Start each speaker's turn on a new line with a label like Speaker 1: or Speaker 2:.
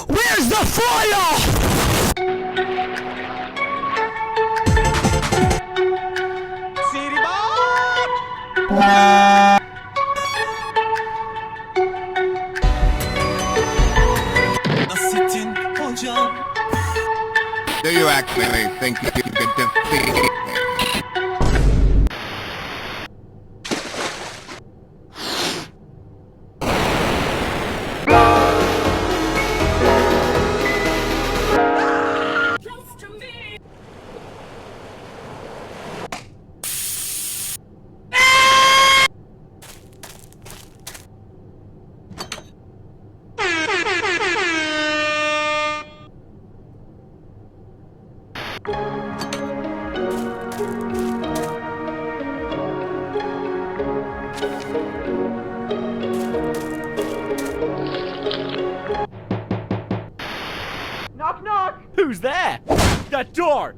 Speaker 1: Where's the foil?
Speaker 2: Nasrettin hocam.
Speaker 3: Do you actually think you can defeat me?
Speaker 1: Knock, knock! Who's there? That door!